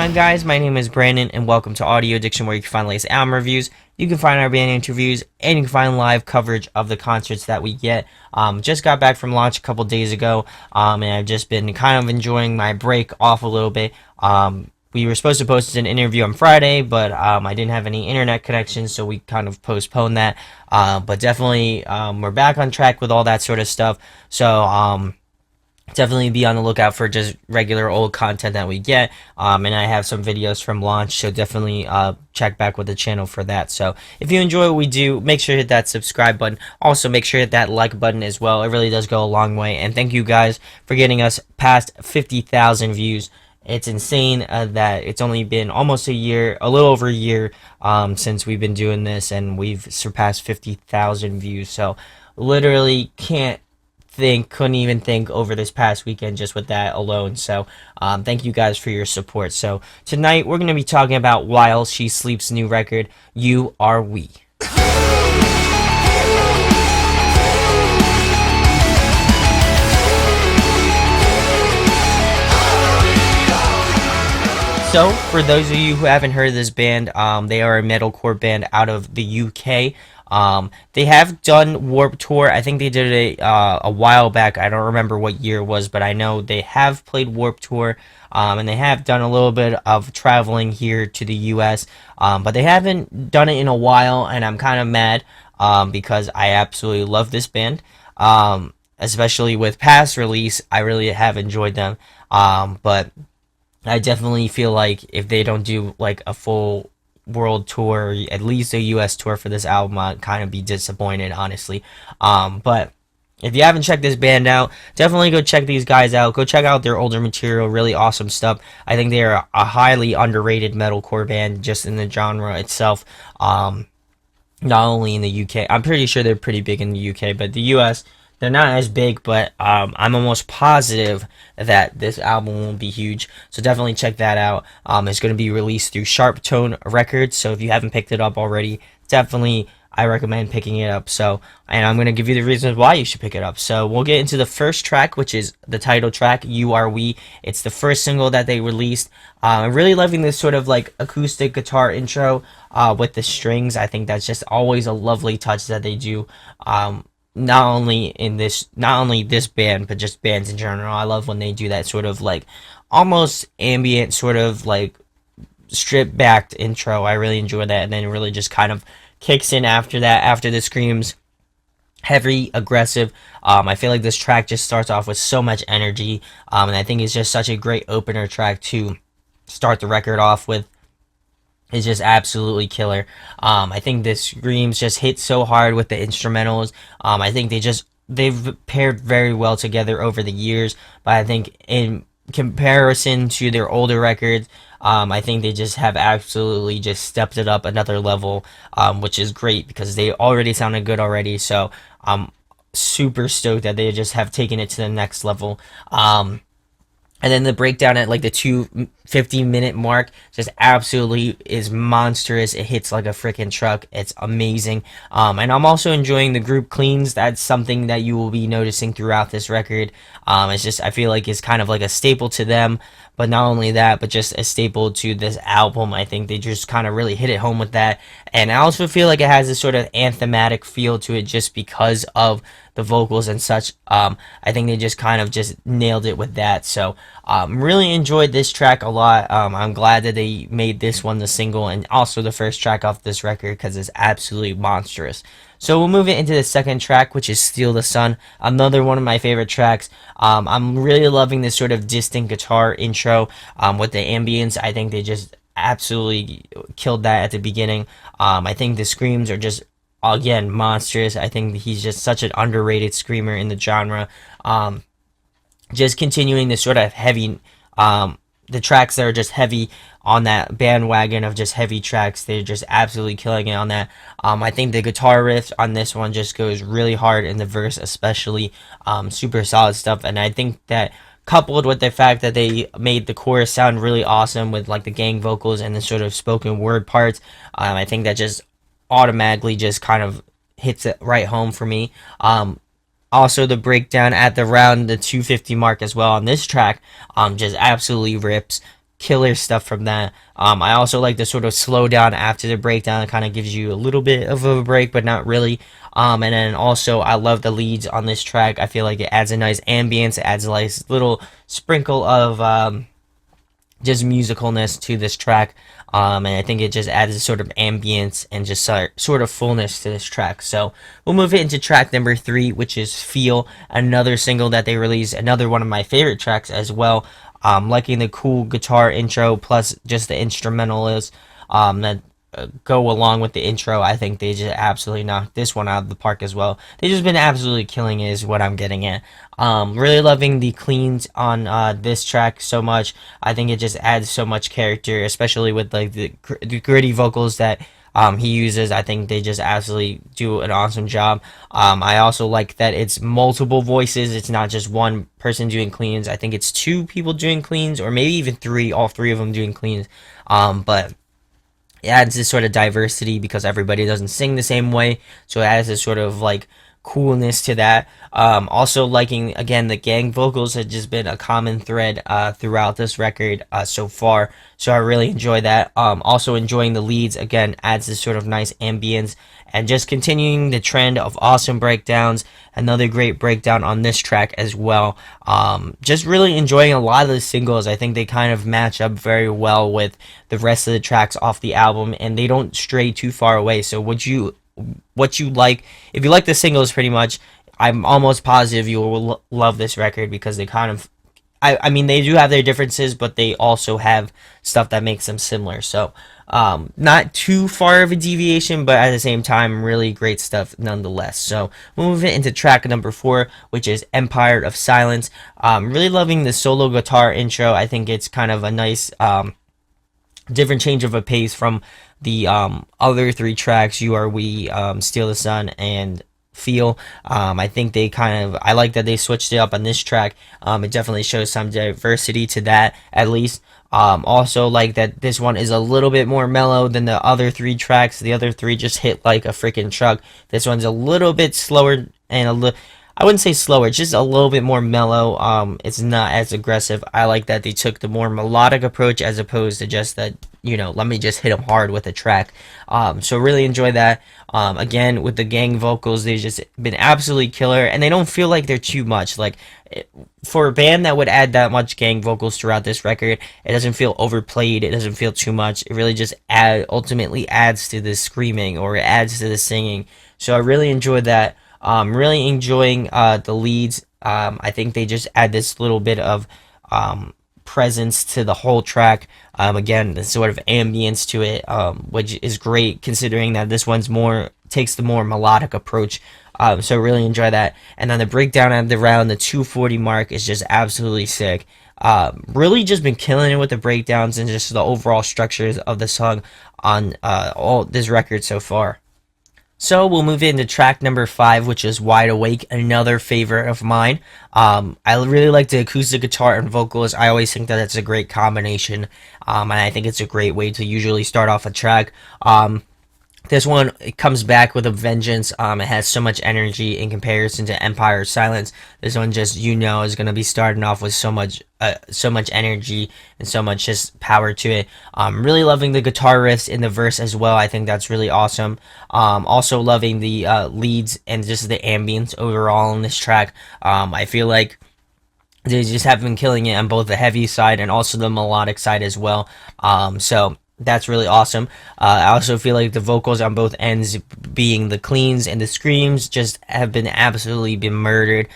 on, guys? My name is Brandon, and welcome to Audio Addiction, where you can find latest album reviews, you can find our band interviews, and you can find live coverage of the concerts that we get. Just got back from launch a couple days ago, and I've just been kind of enjoying my break off a little bit. We were supposed to post an interview on Friday, but I didn't have any internet connection, so we kind of postponed that. But definitely, we're back on track with all that sort of stuff. So, definitely be on the lookout for just regular old content that we get, and I have some videos from launch, so definitely check back with the channel for that. So if you enjoy what we do, make sure to hit that subscribe button. Also make sure to hit that like button as well. It really does go a long way, and thank you guys for getting us past 50,000 views. It's insane that it's only been almost a year, a little over a year, since we've been doing this, and we've surpassed 50,000 views. So literally couldn't even think over this past weekend just with that alone. So thank you guys for your support. So tonight we're going to be talking about While She Sleeps' new record, You Are We. So, for those of you who haven't heard of this band, they are a metalcore band out of the UK. They have done Warped Tour. I think they did it a while back. I don't remember what year it was, but I know they have played Warped Tour, and they have done a little bit of traveling here to the US, but they haven't done it in a while, and I'm kind of mad because I absolutely love this band, especially with past release. I really have enjoyed them, but I definitely feel like if they don't do like a full world tour, at least a US tour for this album, I'd kind of be disappointed, honestly. But if you haven't checked this band out, definitely go check these guys out. Go check out their older material, really awesome stuff. I think they are a highly underrated metalcore band just in the genre itself. Not only in the UK, I'm pretty sure they're pretty big in the UK, but the US, they're not as big, but I'm almost positive that this album will be huge. So definitely check that out. It's going to be released through Sharp Tone Records. So if you haven't picked it up already, definitely I recommend picking it up. So, and I'm going to give you the reasons why you should pick it up. So we'll get into the first track, which is the title track, You Are We. It's the first single that they released. I'm really loving this sort of like acoustic guitar intro with the strings. I think that's just always a lovely touch that they do. Not only this band, but just bands in general. I love when they do that sort of like almost ambient, sort of like stripped back intro. I really enjoy that, and then it really just kind of kicks in after that, after the screams. Heavy, aggressive. I feel like this track just starts off with so much energy, and I think it's just such a great opener track to start the record off with. Is just absolutely killer. I think the screams just hit so hard with the instrumentals. I think they've paired very well together over the years, but I think in comparison to their older records, I think they just have absolutely just stepped it up another level, which is great because they already sounded good already. So I'm super stoked that they just have taken it to the next level. And then the breakdown at like the 2:50-minute mark just absolutely is monstrous. It hits like a freaking truck. It's amazing. And I'm also enjoying the group cleans. That's something that you will be noticing throughout this record. It's just, I feel like it's kind of like a staple to them. But not only that, but just a staple to this album. I think they just kind of really hit it home with that. And I also feel like it has this sort of anthematic feel to it just because of the vocals and such. I think they just kind of just nailed it with that. So really enjoyed this track a lot. I'm glad that they made this one the single and also the first track off this record because it's absolutely monstrous. So we'll move it into the second track, which is Steal the Sun, another one of my favorite tracks. I'm really loving this sort of distant guitar intro with the ambience. I think they just absolutely killed that at the beginning. I think the screams are just, again, monstrous. I think he's just such an underrated screamer in the genre. Just continuing this sort of heavy, the tracks that are just heavy on that bandwagon of just heavy tracks, they're just absolutely killing it on that. I think the guitar riff on this one just goes really hard in the verse, especially. Super solid stuff, and I think that coupled with the fact that they made the chorus sound really awesome with like the gang vocals and the sort of spoken word parts, I think that just automatically just kind of hits it right home for me. Also, the breakdown at the 2:50 mark as well on this track just absolutely rips. killer stuff from that. I also like the sort of slow down after the breakdown. It kind of gives you a little bit of a break, but not really. And then also, I love the leads on this track. I feel like it adds a nice ambience. It adds a nice little sprinkle of just musicalness to this track. And I think it just adds a sort of ambience and just sort of fullness to this track. So we'll move it into track number 3, which is Feel, another single that they released, another one of my favorite tracks as well. Liking the cool guitar intro plus just the instrumentals that go along with the intro. I think they just absolutely knocked this one out of the park as well. They've just been absolutely killing it is what I'm getting at. Really loving the cleans on this track so much. I think it just adds so much character, especially with like the gritty vocals that he uses. I think they just absolutely do an awesome job. I also like that it's multiple voices. It's not just one person doing cleans. I think it's two people doing cleans, or maybe even three, all three of them doing cleans. But it adds this sort of diversity because everybody doesn't sing the same way, so it adds this sort of like coolness to that. Also liking again the gang vocals have just been a common thread throughout this record so far, so I really enjoy that. Also enjoying the leads again adds this sort of nice ambience and just continuing the trend of awesome breakdowns. Another great breakdown on this track as well. Just really enjoying a lot of the singles. I think they kind of match up very well with the rest of the tracks off the album, and they don't stray too far away. So what you like, if you like the singles pretty much, I'm almost positive you will love this record because they kind of I mean, they do have their differences, but they also have stuff that makes them similar. So, not too far of a deviation, but at the same time, really great stuff nonetheless. So, we'll move it into track number 4, which is Empire of Silence. Really loving the solo guitar intro. I think it's kind of a nice, different change of a pace from the other 3 tracks, You Are We, Steal the Sun, and Feel. I think they kind of, I like that they switched it up on this track. It definitely shows some diversity to that, at least. Also like that this one is a little bit more mellow than the other 3 tracks. The other 3 just hit like a freaking truck. This one's a little bit slower and a little, I wouldn't say slower, just a little bit more mellow. It's not as aggressive. I like that they took the more melodic approach as opposed to just that, let me just hit them hard with a track. So really enjoy that. Again, with the gang vocals, they've just been absolutely killer, and they don't feel like they're too much. Like, for a band that would add that much gang vocals throughout this record, it doesn't feel overplayed. It doesn't feel too much. It really just ultimately adds to the screaming, or it adds to the singing. So I really enjoyed that. Really enjoying the leads. I think they just add this little bit of presence to the whole track. Again, the sort of ambience to it, which is great considering that this one's takes the more melodic approach. So really enjoy that. And then the breakdown at around the 240 mark is just absolutely sick. Really just been killing it with the breakdowns and just the overall structures of the song on all this record so far. So we'll move into track number 5, which is Wide Awake, another favorite of mine. I really like the acoustic guitar and vocals. I always think that it's a great combination, and I think it's a great way to usually start off a track. This one, it comes back with a vengeance. It has so much energy in comparison to Empire of Silence. This one just, is going to be starting off with so much energy and so much just power to it. Really loving the guitar riffs in the verse as well. I think that's really awesome. Also loving the leads and just the ambience overall in this track. I feel like they just have been killing it on both the heavy side and also the melodic side as well. So that's really awesome. I also feel like the vocals on both ends, being the cleans and the screams, just have been absolutely been murdered.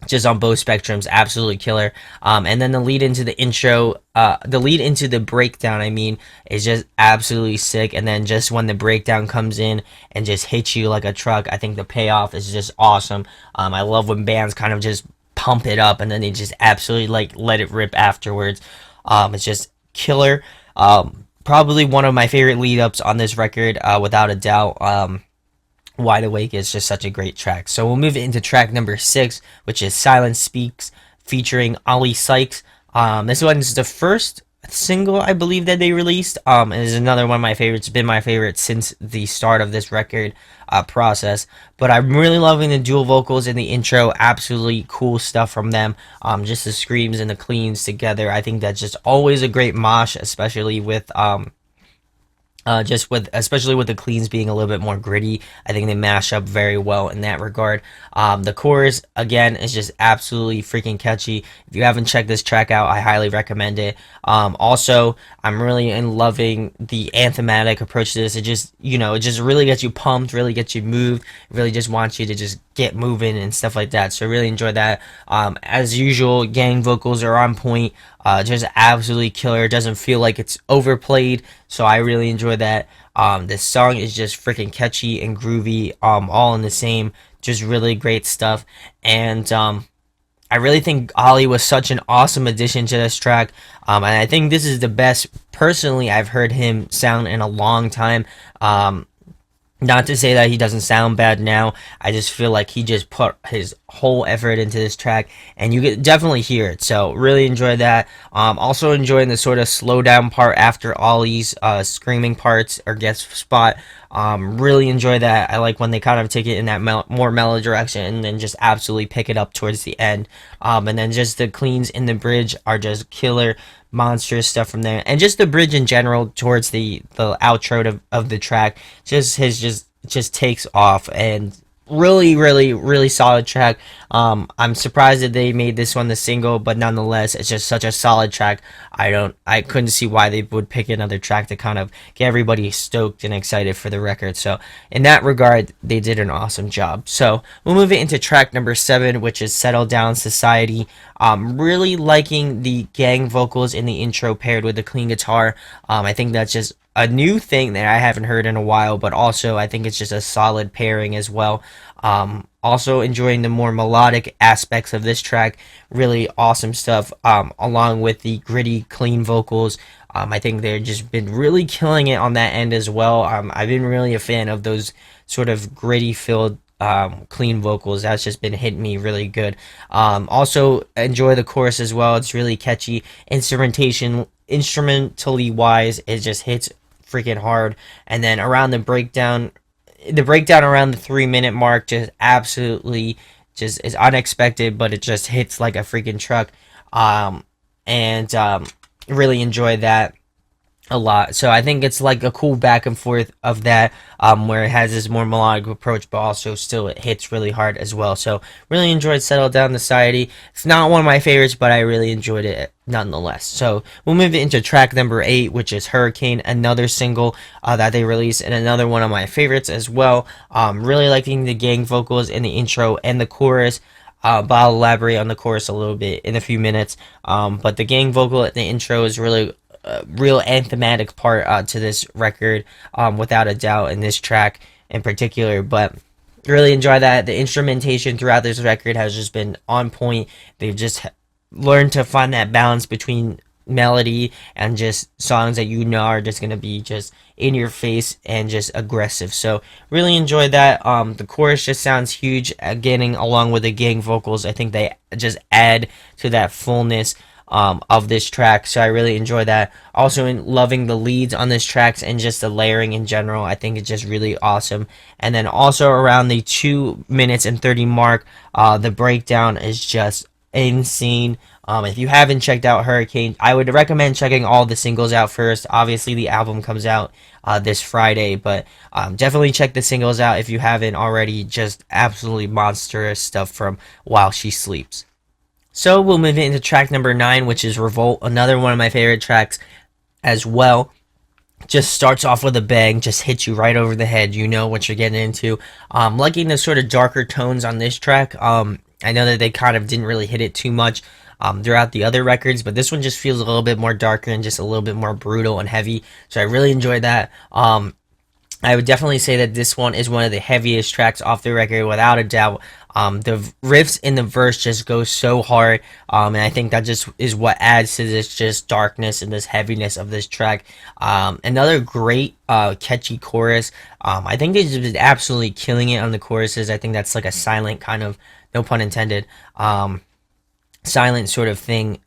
Just on both spectrums, absolutely killer. And then the lead into the intro, the lead into the breakdown, I mean, is just absolutely sick. And then just when the breakdown comes in and just hits you like a truck, I think the payoff is just awesome. I love when bands kind of just pump it up and then they just absolutely like let it rip afterwards. It's just killer. Probably one of my favorite lead ups on this record, without a doubt. Wide Awake is just such a great track. So we'll move into track number 6, which is Silence Speaks, featuring Ollie Sykes. This one is the first, I single I believe that they released. It is another one of my favorites. It's been my favorite since the start of this record process. But I'm really loving the dual vocals in the intro. Absolutely cool stuff from them. Just the screams and the cleans together. I think that's just always a great mosh, especially with just with especially with the cleans being a little bit more gritty. I think they mash up very well in that regard. The chorus again is just absolutely freaking catchy. If you haven't checked this track out, I highly recommend it. Also, I'm really in loving the anthematic approach to this. It just, it just really gets you pumped, really gets you moved, really just wants you to just get moving and stuff like that. So I really enjoy that. As usual, gang vocals are on point. Just absolutely killer. It doesn't feel like it's overplayed, so I really enjoy that. This song is just freaking catchy and groovy, all in the same, just really great stuff. And I really think Ollie was such an awesome addition to this track, and I think this is the best, personally, I've heard him sound in a long time. Not to say that he doesn't sound bad now. I just feel like he just put his whole effort into this track, and you can definitely hear it. So really enjoy that. Also enjoying the sort of slow down part after Ollie's screaming parts or guest spot. Really enjoy that. I like when they kind of take it in that more mellow direction and then just absolutely pick it up towards the end. And then just the cleans in the bridge are just killer, monstrous stuff from there, and just the bridge in general towards the outro of the track just takes off, and really solid track. I'm surprised that they made this one the single, but nonetheless it's just such a solid track. I couldn't see why they would pick another track to kind of get everybody stoked and excited for the record. So in that regard, they did an awesome job. So we'll move it into track number 7, which is Settle Down Society. Really liking the gang vocals in the intro paired with the clean guitar. I think that's just a new thing that I haven't heard in a while, but also I think it's just a solid pairing as well. Also enjoying the more melodic aspects of this track. Really awesome stuff, along with the gritty, clean vocals. I think they've just been really killing it on that end as well. I've been really a fan of those sort of gritty filled clean vocals. That's just been hitting me really good. Also enjoy the chorus as well. It's really catchy. Instrumentally wise, it just hits freaking hard. And then around the breakdown around the 3 minute mark just absolutely just is unexpected, but it just hits like a freaking truck. And Really enjoy that a lot. So I think it's like a cool back and forth of that, where it has this more melodic approach, but also still it hits really hard as well. So really enjoyed Settle Down Society. It's not one of my favorites, but I really enjoyed it nonetheless. So we'll move into track number 8, which is Hurricane, another single that they released, and another one of my favorites as well. Really liking the gang vocals in the intro and the chorus. But I'll elaborate on the chorus a little bit in a few minutes. But the gang vocal at the intro is really real anthematic part to this record, without a doubt, in this track in particular. But really enjoy that. The instrumentation throughout this record has just been on point. They've just learned to find that balance between melody and just songs that are just going to be just in your face and just aggressive. So really enjoyed that. The chorus just sounds huge, getting along with the gang vocals. I think they just add to that fullness of this track, so I really enjoy that. Also in loving the leads on this tracks and just the layering in general. I think it's just really awesome. And then also around the 2 minutes and 30 mark, the breakdown is just insane. If you haven't checked out Hurricane, I would recommend checking all the singles out first. Obviously the album comes out this Friday, but definitely check the singles out if you haven't already. Just absolutely monstrous stuff from While She Sleeps. So we'll move into track number 9, which is Revolt, another one of my favorite tracks as well. Just starts off with a bang, just hits you right over the head. You know what you're getting into. Liking the sort of darker tones on this track. I know that they kind of didn't really hit it too much throughout the other records, but this one just feels a little bit more darker and just a little bit more brutal and heavy. So I really enjoyed that. I would definitely say that this one is one of the heaviest tracks off the record, without a doubt. The riffs in the verse just go so hard, and I think that just is what adds to this just darkness and this heaviness of this track. Another great catchy chorus. I think they've just been absolutely killing it on the choruses. I think that's like a silent kind of, no pun intended, silent sort of thing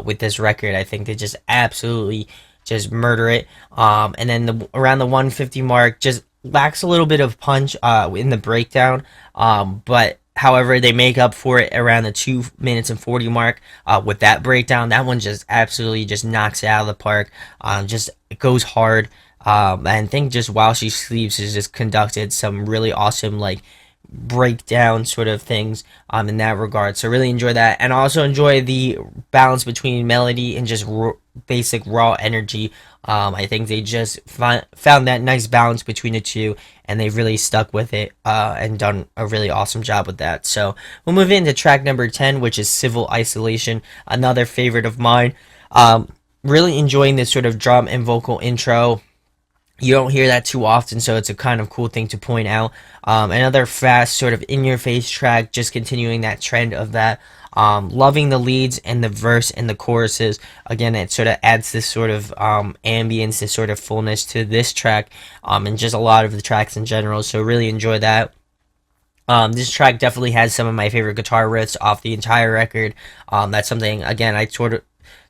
with this record. I think they just absolutely just murder it. And then around the 150 mark just lacks a little bit of punch in the breakdown. But however, they make up for it around the 2 minutes and 40 mark with that breakdown. That one just absolutely just knocks it out of the park. Just it goes hard. And I think just While She Sleeps has just conducted some really awesome like breakdown sort of things in that regard. So really enjoy that, and also enjoy the balance between melody and just basic raw energy. I think they just found that nice balance between the two, and they've really stuck with it and done a really awesome job with that. So we'll move into track number 10, which is Civil Isolation, another favorite of mine. Really enjoying this sort of drum and vocal intro. You don't hear that too often, so it's a kind of cool thing to point out. Another fast, sort of in-your-face track, just continuing that trend of that. Loving the leads and the verse and the choruses. Again, it sort of adds this sort of ambience, this sort of fullness to this track, and just a lot of the tracks in general. So really enjoy that. This track definitely has some of my favorite guitar riffs off the entire record. That's something, again, I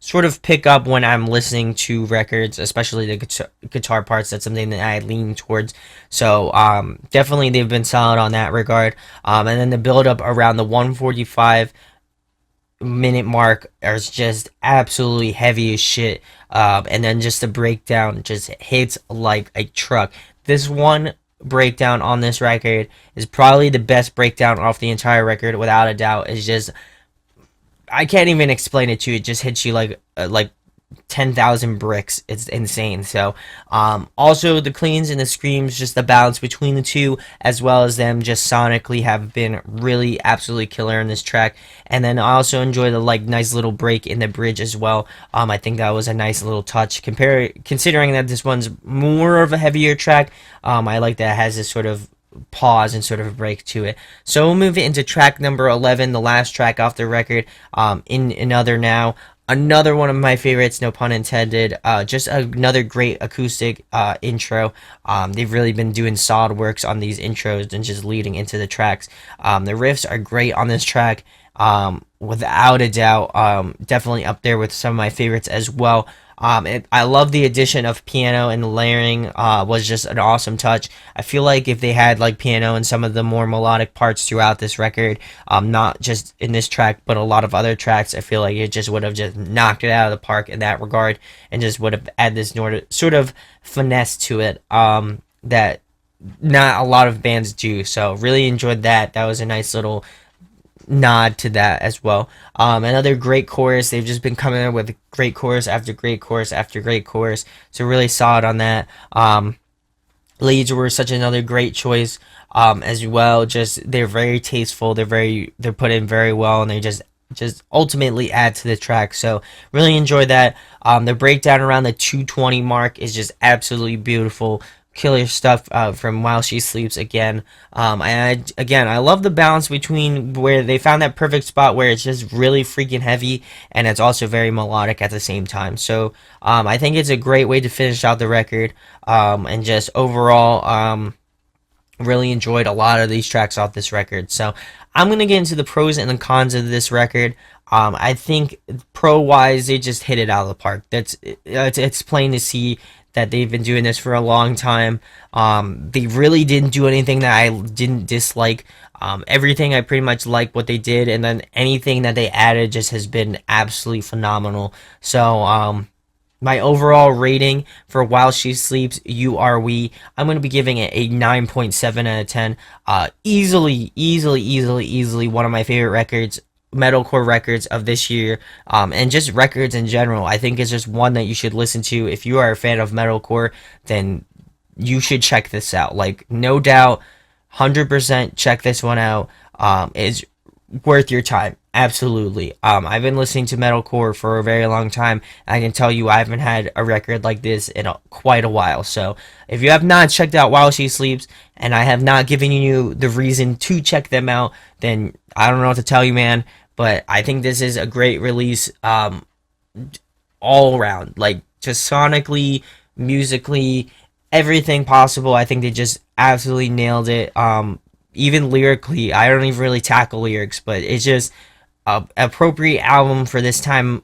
sort of pick up when I'm listening to records, especially the guitar parts. That's something that I lean towards. So definitely they've been solid on that regard. And then the build up around the 145-minute mark is just absolutely heavy as shit. And then just the breakdown just hits like a truck. This one breakdown on this record is probably the best breakdown off the entire record, without a doubt. It's just, I can't even explain it to you. It just hits you like 10,000 bricks. It's insane. So, also the cleans and the screams, just the balance between the two, as well as them just sonically, have been really absolutely killer in this track. And then I also enjoy the like nice little break in the bridge as well. I think that was a nice little touch. Considering that this one's more of a heavier track, I like that it has this sort of pause and sort of a break to it. So we'll move into track number 11, the last track off the record, In Another Now. Another one of my favorites, no pun intended. Just another great acoustic intro. They've really been doing solid works on these intros and just leading into the tracks. The riffs are great on this track, without a doubt. Definitely up there with some of my favorites as well. I love the addition of piano and layering. Was just an awesome touch. I feel like if they had like piano and some of the more melodic parts throughout this record, not just in this track but a lot of other tracks, I feel like it just would have just knocked it out of the park in that regard, and just would have added this sort of finesse to it that not a lot of bands do. So really enjoyed that. That was a nice little nod to that as well. Another great chorus. They've just been coming in with great chorus after great chorus after great chorus. So really solid on that. Leads were such another great choice as well. Just they're very tasteful. They're put in very well, and they just ultimately add to the track. So really enjoy that. The breakdown around the 220 mark is just absolutely beautiful. Killer stuff from While She Sleeps again. I love the balance between where they found that perfect spot where it's just really freaking heavy and it's also very melodic at the same time. So I think it's a great way to finish out the record, and just overall really enjoyed a lot of these tracks off this record. So I'm going to get into the pros and the cons of this record. I think pro wise, they just hit it out of the park. It's plain to see that they've been doing this for a long time. They really didn't do anything that I didn't dislike. Everything I pretty much like what they did, and then anything that they added just has been absolutely phenomenal. So my overall rating for While She Sleeps, You Are We, I'm going to be giving it a 9.7 out of 10. Easily one of my favorite records, metalcore records of this year, and just records in general. I think it's just one that you should listen to. If you are a fan of metalcore, then you should check this out. Like, no doubt, 100% check this one out. It's worth your time. Absolutely. I've been listening to metalcore for a very long time. I can tell you I haven't had a record like this in quite a while. So if you have not checked out While She Sleeps, and I have not given you the reason to check them out, then I don't know what to tell you, man. But I think this is a great release, all around. Like, just sonically, musically, everything possible. I think they just absolutely nailed it. Even lyrically, I don't even really tackle lyrics, but it's just a appropriate album for this time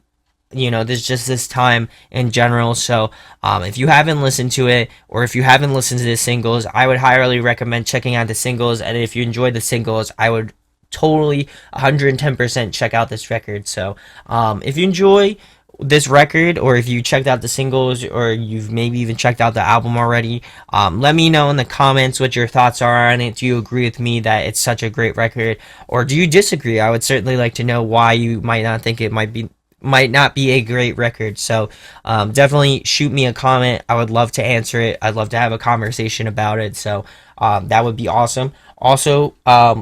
there's just this time in general. So if you haven't listened to it, or if you haven't listened to the singles, I would highly recommend checking out the singles. And if you enjoy the singles, I would totally 110% check out this record. So if you enjoy this record, or if you checked out the singles, or you've maybe even checked out the album already, let me know in the comments what your thoughts are on it. Do you agree with me that it's such a great record, or do you disagree? I would certainly like to know why you might not think it might not be a great record. So definitely shoot me a comment. I would love to answer it. I'd love to have a conversation about it. So that would be awesome. Also,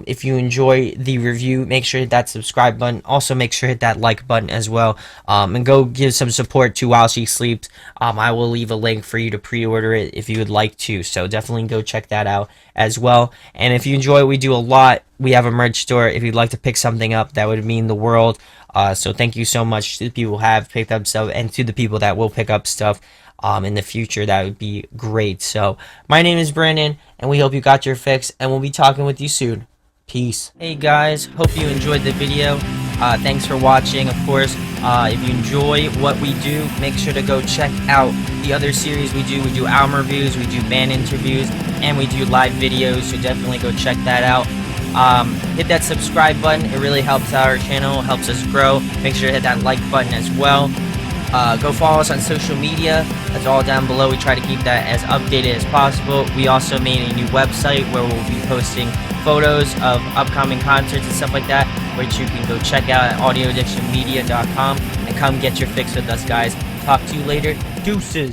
if you enjoy the review, make sure to hit that subscribe button. Also, make sure to hit that like button as well. And go give some support to While She Sleeps. I will leave a link for you to pre-order it if you would like to. So definitely go check that out as well. And if you enjoy, we do a lot. We have a merch store. If you'd like to pick something up, that would mean the world. So thank you so much to the people who have picked up stuff, and to the people that will pick up stuff in the future. That would be great. So my name is Brandon, and we hope you got your fix, and we'll be talking with you soon. Peace. Hey guys, hope you enjoyed the video. Thanks for watching. Of course, if you enjoy what we do, make sure to go check out the other series we do. We do album reviews, we do band interviews, and we do live videos. So definitely go check that out. Hit that subscribe button. It really helps out our channel, helps us grow. Make sure to hit that like button as well. Go follow us on social media. That's all down below. We try to keep that as updated as possible. We also made a new website where we'll be posting photos of upcoming concerts and stuff like that, which you can go check out at audioaddictionmedia.com, and come get your fix with us, guys. Talk to you later. Deuces.